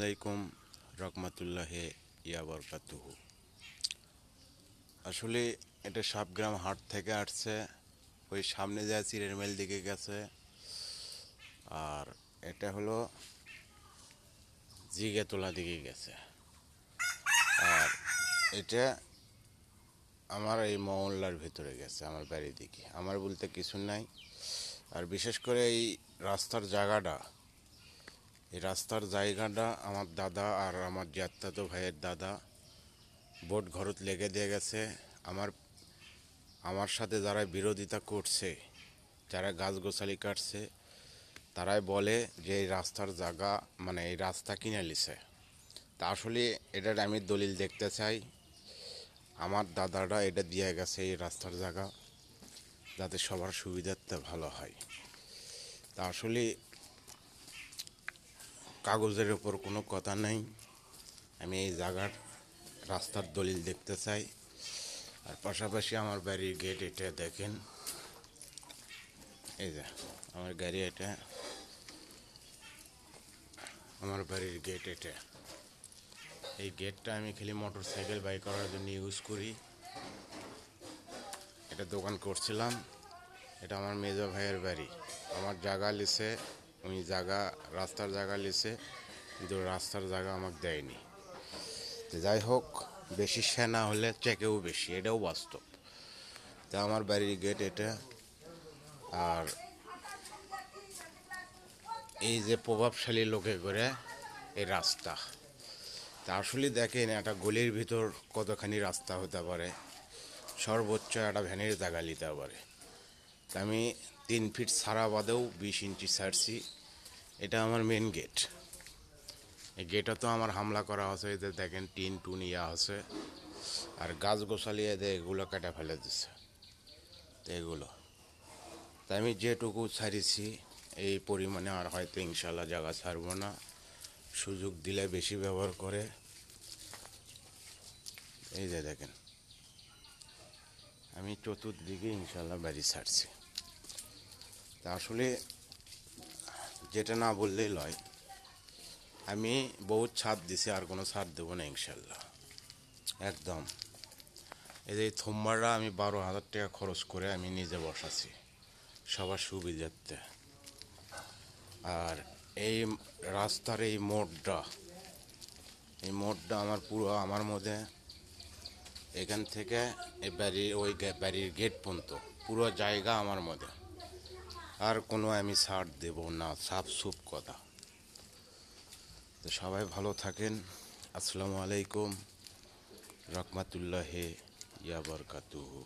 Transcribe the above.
আলাইকুম রহমতুল্লাহি ইয়া বরকাতুহু। আসলে এটা সাবগ্রাম হাট থেকে আসছে, ওই সামনে যায় চিরের মেল দিকে গেছে। আর এটা হলো জিগেতলা দিকে গেছে। আর এটা আমার এই মহল্লার ভিতরে গেছে, আমার বাড়ির দিকে। আমার বলতে কিছু নাই। আর বিশেষ করে এই রাস্তার জায়গাটা, আমার দাদা আর আমার জ্যাঠাতো ভাইয়ের দাদা বোট ঘরত লেগে দিয়ে গেছে। আমার সাথে যারা বিরোধিতা করছে, যারা গাছগোছালি কাটছে, তারাই বলে যে এই রাস্তার জায়গা, মানে এই রাস্তা কিনে লিছে। তা আসলে এটার আমি দলিল দেখতে চাই। আমার দাদারা এটা দিয়ে গেছে এই রাস্তার জায়গা, যাতে সবার সুবিধার্থে ভালো হয়। তা আসলে কাগজের ওপর কোনো কথা নেই। আমি এই জায়গার রাস্তার দলিল দেখতে চাই। আর পাশাপাশি আমার বাড়ির গেট এটা দেখেন, এই যে আমার গাড়ি, এটা আমার বাড়ির গেট। এটা এই গেটটা আমি খালি মোটর সাইকেল বাইক করার জন্য ইউজ করি। এটা দোকান করছিলাম। এটা আমার মেজো ভাইয়ের বাড়ি। আমার জায়গা লিছে, উনি রাস্তার জায়গা লিছে, কিন্তু রাস্তার জায়গা আমাকে দেয়নি। তো যাই হোক, বেশি সেনা হলে চেকেও বেশি, এটাও বাস্তব। তা আমার বাড়ির গেট এটা। আর এই যে প্রভাবশালী লোকে করে এই রাস্তা, তা আসলে দেখেন একটা গলির ভিতর কতখানি রাস্তা হতে পারে, সর্বোচ্চ একটা ভ্যানের জায়গা নিতে পারে। তা আমি 3 ফিট ছাড়া বাদেও 20 ইঞ্চি ছাড়ছি। এটা আমার মেন গেট। এই গেটে তো আমার হামলা করা হচ্ছে, এদের দেখেন টিন টুন ইয়া আছে। আর গাছ গোছালি এদের এগুলো কেটে ফেলে দিচ্ছে। তো এগুলো তাই আমি যেটুকু ছাড়িছি এই পরিমাণে, আর হয়তো ইনশাল্লাহ জায়গা ছাড়বো না। সুযোগ দিলে বেশি ব্যবহার করে। এই যে দেখেন, আমি চতুর্দিকে ইনশাল্লাহ বাড়ি ছাড়ছি। তা আসলে যেটা না বললেই লয়, আমি বহুত ছাড় দিছি, আর কোনো ছাড় দেবো না ইনশাল্লাহ, একদম। এই যে থম্বাররা আমি 12,000 টাকা খরচ করে আমি নিজে বসাছি সবার সুবিধার্থে। আর এই রাস্তার এই মোড়টা আমার পুরো আমার মধ্যে, এখান থেকে এই বাড়ির গেট পর্যন্ত পুরো জায়গা আমার মধ্যে। আর কোনো আমি ছাড় দেব না, সাফ সুপ কথা। তো সবাই ভালো থাকেন। আসসালামু আলাইকুম রহমতুল্লাহি ইয়া বরকাতুহু।